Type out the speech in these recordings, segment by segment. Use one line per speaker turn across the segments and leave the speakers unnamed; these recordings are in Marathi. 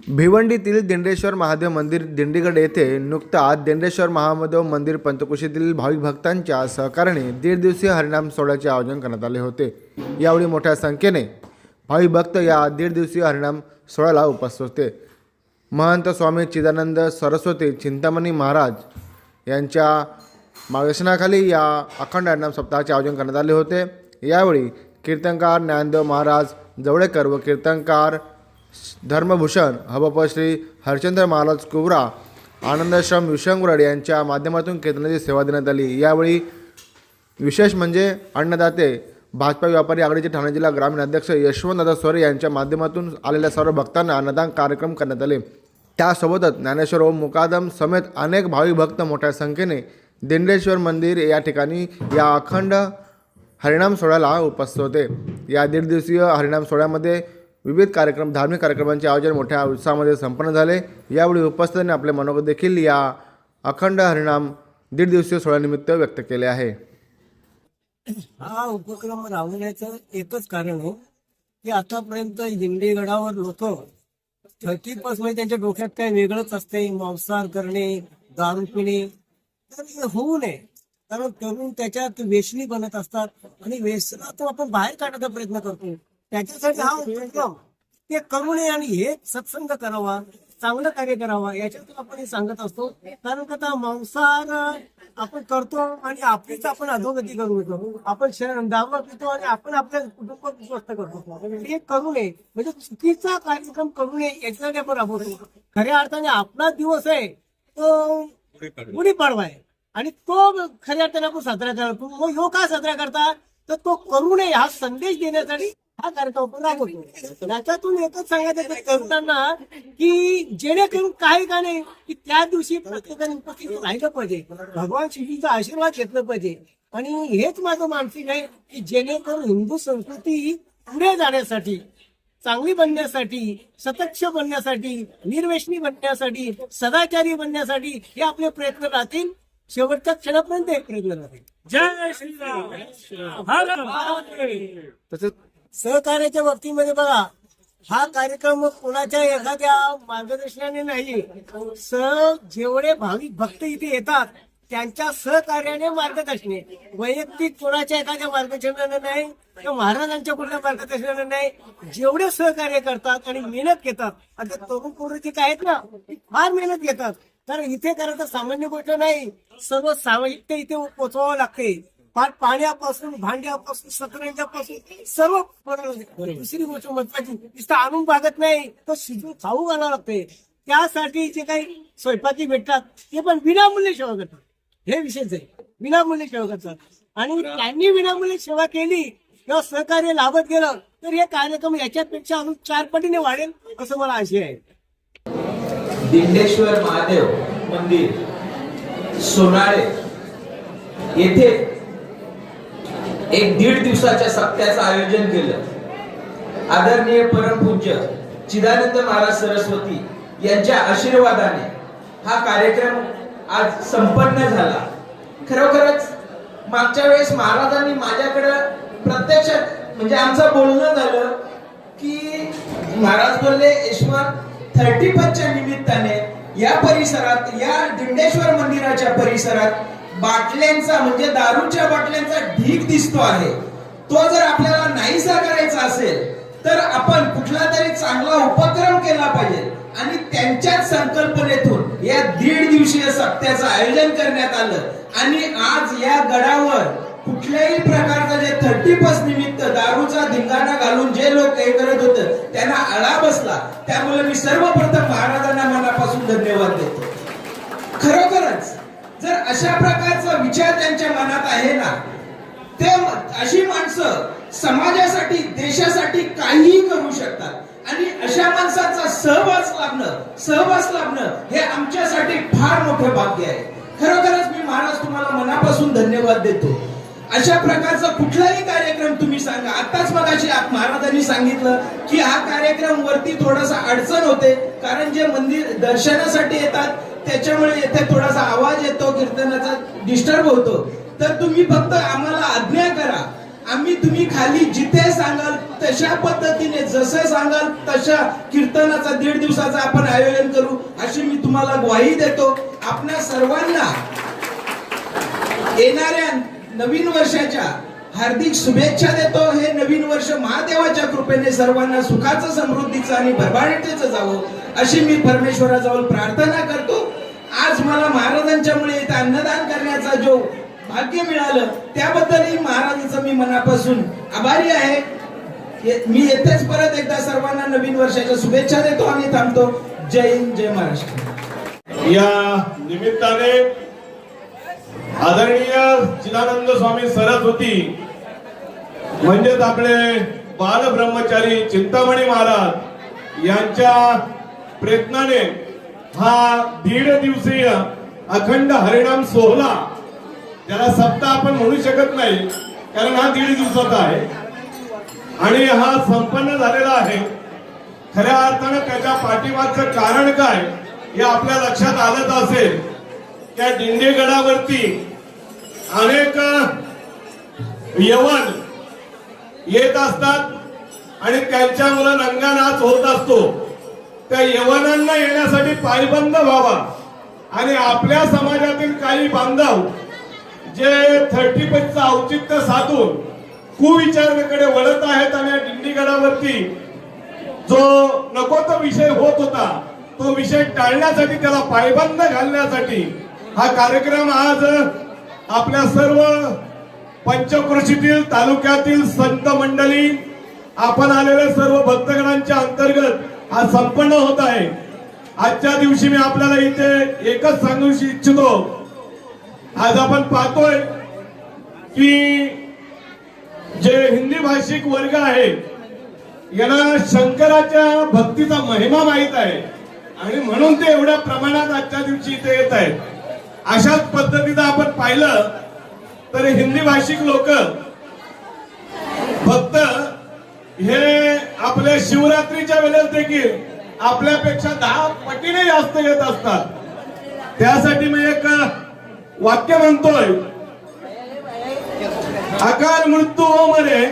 भिवंडीतील दिंडेश्वर महादेव मंदिर दिंडीगड येथे नुकताच दिंडेश्वर महादेव मंदिर पंचक्रोशीतील भाविक भक्तांच्या सहकार्याने 1.5 दिवसीय हरिनाम सोहळ्याचे आयोजन करण्यात आले होते। यावेळी मोठ्या संख्येने भाविक भक्त या 1.5 दिवसीय हरिनाम सोहळ्याला उपस्थित होते। महंत स्वामी चिदानंद सरस्वती चिंतामणी महाराज यांच्या मार्गदर्शनाखाली या अखंड हरिनाम सप्ताहाचे आयोजन करण्यात आले होते। यावेळी कीर्तनकार ज्ञानदेव महाराज जवळेकर व कीर्तनकार धर्मभूषण हबप श्री हरचंद्र महाराज कुवरा आनंदाश्रम विशंगुरड यांच्या माध्यमातून कीर्तनाची सेवा देण्यात आली। यावेळी विशेष म्हणजे अन्नदाते भाजपा व्यापारी आघाडीचे ठाणे जिल्हा ग्रामीण अध्यक्ष यशवंतदादा सोरे यांच्या माध्यमातून आलेल्या सर्व भक्तांना अन्नदान कार्यक्रम करण्यात आले। त्यासोबतच ज्ञानेश्वर ओम मुकादम समेत अनेक भाविक भक्त मोठ्या संख्येने दिंडेश्वर मंदिर या ठिकाणी या अखंड हरिनाम सोहळ्याला उपस्थित होते। या 1.5 दिवसीय हरिनाम सोहळ्यामध्ये विविध कार्यक्रम धार्मिक कार्यक्रमांचे आयोजन मोठ्या उत्साहामध्ये संपन्न झाले। यावेळी उपस्थितांनी आपले मनोगत देखील या अखंड हरिनाम 1.5 दिवसीय सोहळ्यानिमित्त व्यक्त केले आहे।
हा उपक्रम राबवण्याचं एकच कारण आहे की आतापर्यंत दिंडीगडावर लोक 30% म्हणजे त्यांच्या डोक्यात काय वेगळंच असते, मांसाहार करणे, दारू पिणे, तर हे होऊ नये। कारण तरुण त्याच्यात व्यसनी बनत असतात आणि व्यसनातून आपण बाहेर काढण्याचा प्रयत्न करतो। त्याच्यासाठी हा उपक्रम ते करू नये आणि हे सत्संग करावा, चांगलं कार्य करावा याच्यातून आपण हे सांगत असतो। कारण का मांसाहार आपण करतो आणि आपलीच आपण अधोगती करू येतो, आपण दारू पितो आणि आपण आपल्या कुटुंब विश्वस्त करतो। हे करू नये, म्हणजे चुकीचा कार्यक्रम करू नये याच्यासाठी आपण राबवतो। खऱ्या अर्थाने आपला दिवस आहे तो गुढीपाडवा आहे आणि तो खऱ्या अर्थाने आपण साजरा करतो। मग ह्यो का साजरा करता, तर तो करू नये हा संदेश देण्यासाठी हा कार्यक्रम आपण राबवतो। त्याच्यातून एकच सांगायचं तरुणांना की जेणेकरून काही का नाही की त्या दिवशी प्रत्येकाने उपस्थित राहिलं पाहिजे, भगवान श्रीजीचा आशीर्वाद घेतलं पाहिजे। आणि हेच माझं मानसिक आहे की जेणेकरून हिंदू संस्कृती पुढे जाण्यासाठी, चांगली बनण्यासाठी, सतक्ष बनण्यासाठी, निर्व्यसनी बनण्यासाठी, सदाचारी बनण्यासाठी हे आपले प्रयत्न राहतील। शेवटच्या क्षणापर्यंत हे प्रयत्न राहतील।
जय श्रीराम।
तसेच
सहकार्याच्या बाबतीमध्ये बघा, हा कार्यक्रम कोणाच्या एखाद्या मार्गदर्शनाने नाही, जेवढे भाविक भक्त इथे येतात त्यांच्या सहकार्याने मार्गदर्शने, वैयक्तिक कोणाच्या एखाद्या मार्गदर्शनाने नाही किंवा महाराजांच्या कुठल्या मार्गदर्शनाने नाही, जेवढे सहकार्य करतात आणि मेहनत घेतात। आता तरुण पोरं काय आहेत ना, फार मेहनत घेतात। तर इथे करायचं सामान्य गोष्ट नाही, सर्व साहित्य इथे पोचवावं लागते। पाण्यापासून, भांड्यापासून, सतरंजापासून सर्व। दुसरी गोष्ट महत्वाची, नुसतं आणून भागत नाही, तो शिजून खाऊ घालावं लागते। त्यासाठी जे काही स्वयंपाकी भेटतात ते पण विनामूल्य सेवा करतात। हे विशेष आहे, विनामूल्य सेवा करतात। आणि त्यांनी विनामूल्य सेवा केली किंवा सहकार्य लाभत गेलं तर हे कार्यक्रम याच्यापेक्षा अजून 4 पटीने वाढेल असं मला आशय आहे।
दिंडेश्वर महादेव मंदिर सोनाळे येथे एक 1.5 दिवसाच्या सप्त्याचं आयोजन केलं। आदरणीय परमपूज्य चिदानंद महाराज सरस्वती यांच्या आशीर्वादाने हा कार्यक्रम आज संपन्न झाला। खरोखरच मागच्या वेळेस महाराजांनी माझ्याकडे प्रत्यक्षात म्हणजे आमचं बोलणं झालं की महाराज बोलले, यशवंत 31च्या निमित्ताने या परिसरात, या दिंडेश्वर मंदिराच्या परिसरात बाटल्यांचा म्हणजे दारूच्या बाटल्यांचा ढीग दिसतो आहे। तो जर आपल्याला नाहीसा करायचा असेल तर आपण कुठला तरी चांगला उपक्रम केला पाहिजे। आणि त्यांच्याच संकल्पनेतून या 1.5 दिवसीय सप्त्याचं आयोजन करण्यात आलं। आणि आज या गडावर कुठल्याही प्रकारचं जे 30% निमित्त दारूचा धिंगाणा घालून जे लोक हे करत होते त्यांना आळा बसला। त्यामुळे मी सर्वप्रथम महाराजांना मनापासून धन्यवाद देतो। खरोखरच जर अशा प्रकारचा विचार त्यांच्या मनात आहे ना, ते अशी माणसं समाजासाठी, देशासाठी काहीही करू शकतात। आणि अशा माणसांचा सहवास लाभणं हे आमच्यासाठी फार मोठं भाग्य आहे। खरोखरच मी महाराज तुम्हाला मनापासून धन्यवाद देतो। अशा प्रकारचा कुठलाही कार्यक्रम तुम्ही सांगा। आताच मगाशी महाराजांनी सांगितलं की हा कार्यक्रम वरती थोडासा अडचण होते, कारण जे मंदिर दर्शनासाठी येतात त्याच्यामुळे येथे थोडासा आवाज येतो, कीर्तनाचा डिस्टर्ब होतो। तर तुम्ही फक्त आम्हाला आज्ञा करा आम्ही तुम्ही खाली जिथे सांगाल तशा पद्धतीने जसं सांगाल तशा कीर्तनाचा 1.5 दिवसाचा आपण आयोजन करू अशी मी तुम्हाला ग्वाही देतो. आपल्या सर्वांना येणाऱ्या नवीन वर्षाच्या हार्दिक शुभेच्छा देतो. हे नवीन वर्ष महादेवाच्या कृपेने सर्वांना सुखाचं, समृद्धीचं आणि भरभराटीचं जावं अशी मी परमेश्वराजवळ प्रार्थना करतो. आज मला महाराजांच्यामुळे इथं अन्नदान करण्याचा जो भाग्य मिळालं त्याबद्दलही महाराजांचं मी मनापासून आभारी आहे. मी येथेच परत एकदा सर्वांना नवीन वर्षाच्या शुभेच्छा देतो आणि थांबतो. जय हिंद, जय महाराष्ट्र.
या निमित्ताने आदरणीय चिदानंद स्वामी सरस्वती म्हणजेच आपले बाल ब्रह्मचारी चिंतामणी महाराज यांच्या प्रयत्नाने हा 1.5 दिवसीय अखंड हरिनाम सोहळा, त्याला सप्ताह आपण म्हणू शकत नाही कारण हा 1.5 दिवसाचा आहे आणि हा संपन्न झालेला आहे. खऱ्या अर्थानं त्याच्या पाठीमागचं कारण काय हे आपल्या लक्षात आलंच असेल. त्या दिंडीगडावरती अनेक यवन येत असतात आणि त्यांच्यामुळे रंगानाच होत असतो. त्या यवनांना येण्यासाठी पायबंद व्हावा आणि आपल्या समाजातील काही बांधव जे 35चं औचित्य साधून कुविचाराकडे वळत आहेत आणि या दिंडीगडावरती जो नको तो विषय होत होता तो विषय टाळण्यासाठी, त्याला पायबंद घालण्यासाठी हा कार्यक्रम आज आपल्या सर्व पंचक्रोशीतील तालुक्यातील संत मंडळी, आपण आलेल्या सर्व भक्तगणांच्या अंतर्गत हा संपन्न होत आहे. आजच्या दिवशी मी आपल्याला इथे एकच सांगू इच्छितो. आज आपण पाहतोय की जे हिंदी भाषिक वर्ग आहे यांना शंकराच्या भक्तीचा महिमा माहित आहे आणि म्हणून ते एवढ्या प्रमाणात आजच्या दिवशी इथे येत आहेत. अशाच पद्धतीचं आपण पाहिलं तर हिंदी भाषिक लोक फक्त हे आपल्या शिवरात्रीच्या वेळेस देखील आपल्यापेक्षा 10 पटीने जास्त येत असतात. त्यासाठी मी एक वाक्य म्हणतोय, अकाल मृत्यू हो मरे,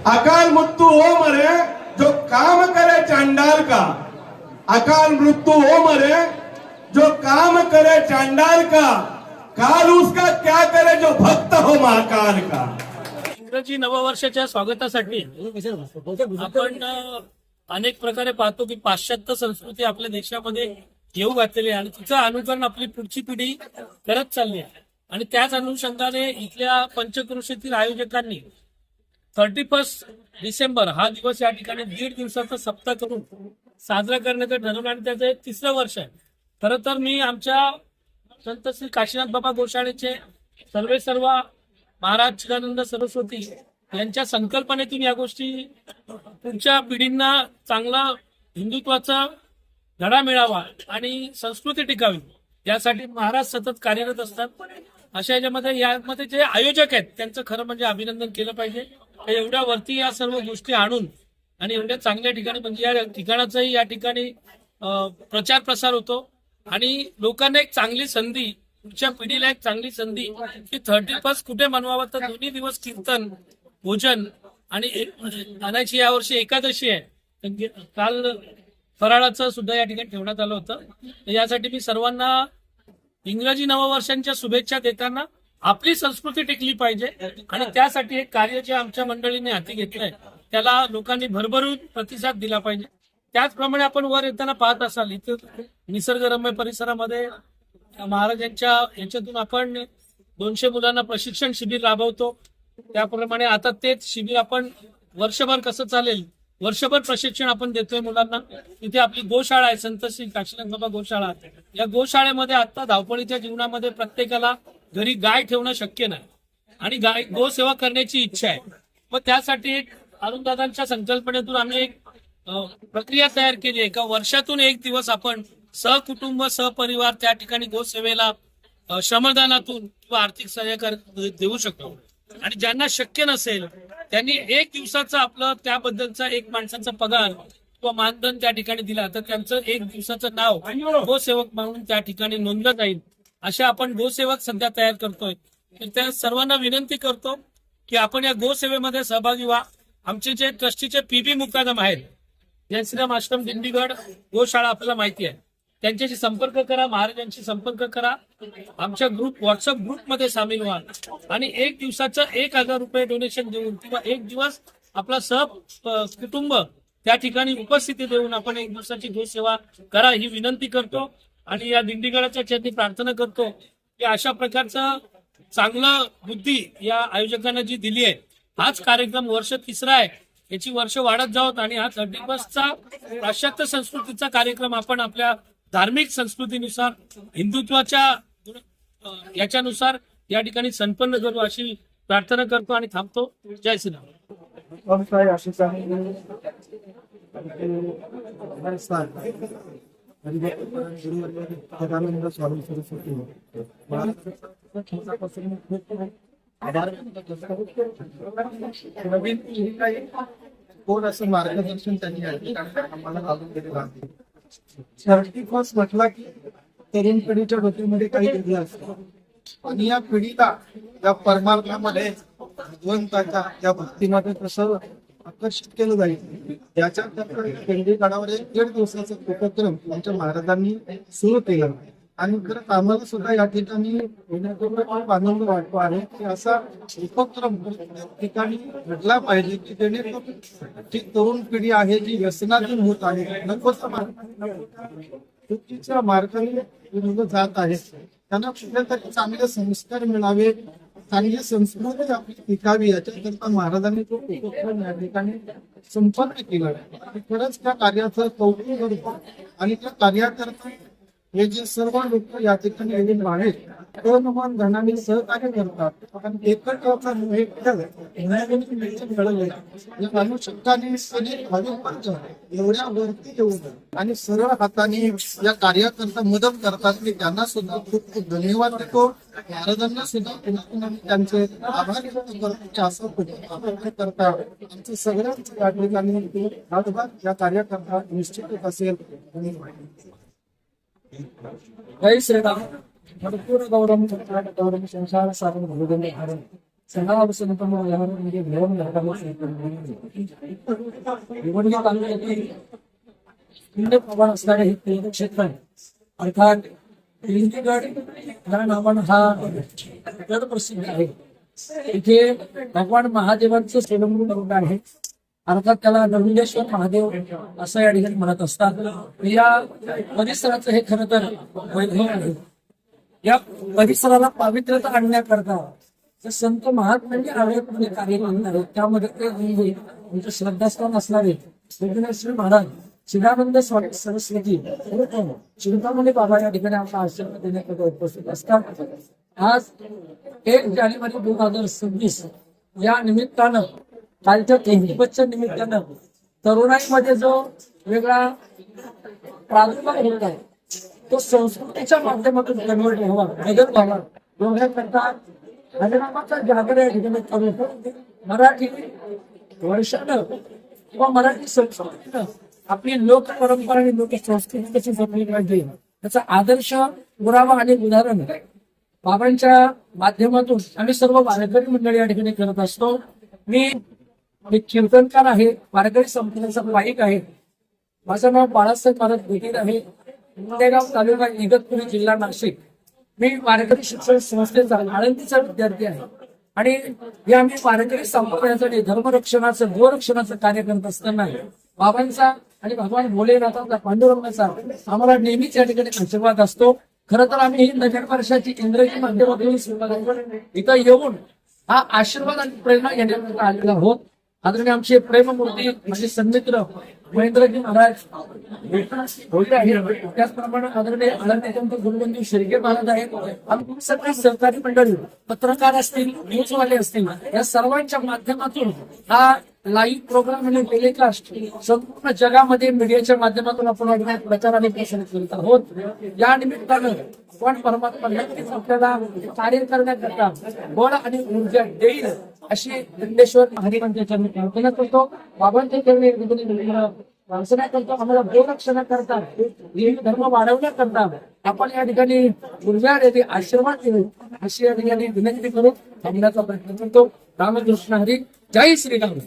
अकाल मृत्यू हो मरे जो काम करे चांडाल का, अकाल मृत्यू हो मरे जो काम करे चांडाल का, काल उसका क्या करे जो भक्त हो महाकाल का.
इंग्रजी नववर्षाच्या स्वागतासाठी आपण अनेक प्रकारे पाहतो की पाश्चात्य संस्कृती आपल्या देशामध्ये येऊ घातलेली आहे आणि तिचं अनुकरण आपली पुढची पिढी करत चालली आहे. आणि त्याच अनुषंगाने इथल्या पंचक्रोशीतील आयोजकांनी 31 डिसेंबर हा दिवस या ठिकाणी 1.5 दिवसाचा सप्ताह करून साजरा करण्याचं ठरवलं आणि त्याचं हे 3रं वर्ष आहे. खरं तर मी आमच्या संत श्री काशीनाथ बाबा गोशाळेचे सर्व महाराज चिदानंद सरस्वती यांच्या संकल्पनेतून या गोष्टी पुढच्या पिढींना चांगला हिंदुत्वाचा धडा मिळावा आणि संस्कृती टिकावी यासाठी महाराज सतत कार्यरत असतात. अशा यामध्ये जे आयोजक आहेत त्यांचं खरं म्हणजे अभिनंदन केलं पाहिजे. एवढ्या वरती या सर्व गोष्टी आणून आणि एवढ्या चांगल्या ठिकाणी म्हणजे या ठिकाणाचाही या ठिकाणी प्रचार प्रसार होतो आणि लोकांना एक चांगली संधी, पुढच्या पिढीला एक चांगली संधी की 31 कुठे मनवावं तर 2 दिवस कीर्तन, भोजन आणि आणायची यावर्षी एकादशी आहे. काल फराळाचं सुद्धा या ठिकाणी ठेवण्यात आलं होतं. यासाठी मी सर्वांना इंग्रजी नववर्षांच्या शुभेच्छा देताना आपली संस्कृती टिकली पाहिजे आणि त्यासाठी एक कार्य जे आमच्या मंडळीने हाती घेतलंय त्याला लोकांनी भरभरून प्रतिसाद दिला पाहिजे. त्याचप्रमाणे आपण वर येताना पाहत असाल इथे निसर्गरम्य परिसरामध्ये महाराजांच्या याच्यातून आपण 200 मुलांना प्रशिक्षण शिबिर राबवतो. त्याप्रमाणे आता तेच शिबिर आपण वर्षभर कसं चालेल, वर्षभर प्रशिक्षण आपण देतोय मुलांना. इथे आपली गोशाळा आहे, संत श्री काशीनाथ बाबा गोशाळा. या गोशाळेमध्ये आता धावपळीच्या जीवनामध्ये प्रत्येकाला घरी गाय ठेवणं शक्य नाही आणि गोसेवा करण्याची इच्छा आहे. मग त्यासाठी एक अरुणदादांच्या संकल्पनेतून आम्ही एक प्रक्रिया तयार केली आहे का वर्षातून 1 दिवस आपण सहकुटुंब सहपरिवार त्या ठिकाणी गोसेवेला श्रमदानातून किंवा आर्थिक सहाय्य देऊ शकतो. आणि ज्यांना शक्य नसेल त्यांनी 1 दिवसाचा आपलं त्याबद्दलचा एक माणसाचा पगार किंवा मानधन त्या ठिकाणी दिला तर त्यांचं 1 दिवसाचं नाव गोसेवक म्हणून त्या ठिकाणी नोंदलं जाईल. अशा आपण गोसेवक सध्या तयार करतोय. तर त्या सर्वांना विनंती करतो की आपण या गोसेवेमध्ये सहभागी व्हा. आमचे जे ट्रस्टीचे पीबी मुकादम आहेत, जय श्रीराम आश्रम दिंडीगड गोशाळा आपल्याला माहिती आहे, त्यांच्याशी संपर्क करा, महाराजांशी संपर्क करा, आमच्या व्हॉट्सअप ग्रुपमध्ये सामील व्हा आणि एक दिवसाचं 1,000 रुपये डोनेशन देऊन किंवा एक दिवस आपला कुटुंब त्या ठिकाणी उपस्थिती देऊन आपण एक दिवसाची गोसेवा करा ही विनंती करतो. आणि या दिंडीगडाच्या चरणी प्रार्थना करतो की अशा प्रकारचं चांगलं बुद्धी या आयोजकांना जी दिली आहे, हाच कार्यक्रम वर्ष 3रा आहे, याची वर्ष वाढत जावत आणि हा 30+चा पाश्चात्य संस्कृतीचा कार्यक्रम आपण आपल्या धार्मिक संस्कृतीनुसार हिंदुत्वाच्या याच्यानुसार या ठिकाणी संपन्न करू अशी प्रार्थना करतो आणि थांबतो. जय श्रीराम.
कोण असं मार्गदर्शन त्यांनी आम्हाला घालून दिलेलं आहे. 30+ म्हटला की तरुण पिढीच्या डोक्यामध्ये काही वेगळं असतं आणि या पिढीला या परमार्थामध्ये भगवंताच्या या भक्तीमध्ये कसं आकर्षित केलं जाईल याच्याकरता दिंडीगडावर 1.5 दिवसाचा उपक्रम आमच्या महाराजांनी सुरू केला आणि खरंच आम्हाला सुद्धा या ठिकाणी येण्याकरता खूप आनंद वाटतो आहे की असा उपक्रम ठिकाणी घडला पाहिजे की जेणेकरून जी तरुण पिढी आहे जी व्यसनाधीन होत आहे, चुकीच्या मार्गाने मुलं जात आहेत, त्यांना कुठेतरी चांगले संस्कार मिळावे, चांगली संस्कृती आपली टिकावी याच्याकरता महाराजांनी तो उपक्रम या ठिकाणी संपन्न केला. खरंच त्या कार्याचं कौतुक करतो आणि त्या कार्याकरता हे जे सर्व लोक या ठिकाणी येऊन आहेत मन धनाने सहकार्य करतात आणि एकत्र एवढ्या वरती येऊन आणि सरळ हाताने या कार्याकरता मदत करतात की त्यांना सुद्धा खूप खूप धन्यवाद देतो. महाराजांना सुद्धा पुन्हा त्यांचे आभार व्यक्त करतो. असं करता आमचं सगळ्यांचं या ठिकाणी हातभार या कार्याकरता निश्चितच असेल.
जय श्रीराम. भरपूर गौरव संसार साधन भगवंत हरण सणावसंतम यावर म्हणजे घेऊन निवडणूक तालुक्यातील प्रमाण असणारे हे तीर्थक्षेत्र आहे. अर्थात दिंडीगड या नावानं हा गड प्रसिद्ध आहे. इथे भगवान महादेवांचं स्वयंभू आहे. अर्थात त्याला नरुंडेश्वर महादेव असं या ठिकाणी म्हणत असतात. या परिसराचं हे खरं तर वैभव आहे. या परिसराला पावित्र्यता आणण्याकरता संत महात्म्यांनी आरोग्य कार्य करणार आहेत. त्यामध्ये ते म्हणजे श्रद्धास्थान असणारे विघ्नेश्वर महाराज चिदानंद स्वामी सरस्वती चिंतामणी बाबा या ठिकाणी आपला आशीर्वाद देण्याकरता उपस्थित असतात. आज 1 जानेवारी 2026 या निमित्तानं कालच्या 30च्या निमित्तानं तरुणाईमध्ये जो वेगळा प्रादुर्भाव होत आहे तो संस्कृतीच्या माध्यमातून कन्वर्ट व्हावा, बदल व्हावा एवढ्याकरता हरिनामाचा जागर या ठिकाणी करून मराठी वर्षानं किंवा मराठी संस्कृतीनं आपली लोक परंपरा आणि लोक संस्कृती कशी जपली पाहिजे त्याचा आदर्श पुरावा आणि उदाहरण बाबांच्या माध्यमातून आम्ही सर्व वारकरी मंडळी या ठिकाणी करत असतो. मी कीर्तनकार आहे, वारकरी संप्रदायाचा पाईक आहे. माझं नाव बाळासाहेब महाराज भेटीर आहे. मुंडेगाव तालुका इगतपुरी जिल्हा नाशिक. मी वारकरी शिक्षण संस्थेचा आळंदीचा विद्यार्थी आहे आणि या आम्ही वारकरी संप्रदायासाठी धर्मरक्षणाचं गोरक्षणाचं कार्य करत असताना बाबांचा आणि भगवान भोलेनाथांचा पांडुरंगाचा आम्हाला नेहमीच या ठिकाणी आशीर्वाद असतो. खरं तर आम्ही नवीन वर्षाची इंग्रजी माध्यमातून सुरुवात इथं येऊन हा आशीर्वाद आणि प्रेरणा घेण्याकरता आलेला आहोत. आदरणीय आमचे प्रेममूर्ती माझे सन्मित्र महेंद्रजी महाराज होते आहेत. त्याचप्रमाणे आदरणीय आनंद गुरुबंधू शिर्के महाराज आहेत. आम्ही सगळे सहकारी मंडळी पत्रकार असतील, न्यूजवाले असतील या सर्वांच्या माध्यमातून हा लाईव्ह प्रोग्राम आणि टेलिकास्ट संपूर्ण जगामध्ये मीडियाच्या माध्यमातून आपण प्रचार आणि प्रसार करत आहोत. या निमित्तानं पण परमात्मा नक्कीच आपल्याला कार्य करण्याकरता बळ आणि ऊर्जा देईल अशी लिंगेश्वर महादेवांच्या चरणी प्रार्थना करतो. बाबांच्या चरणी प्रार्थना करतो. आम्हाला गोरक्षणाकरता हिंदू धर्म वाढवण्याकरता आपण या ठिकाणी ऊर्जा देते, आशीर्वाद देऊ अशी या ठिकाणी विनंती करून थांबण्याचा प्रयत्न करतो. रामकृष्ण हरी. जय श्रीराम.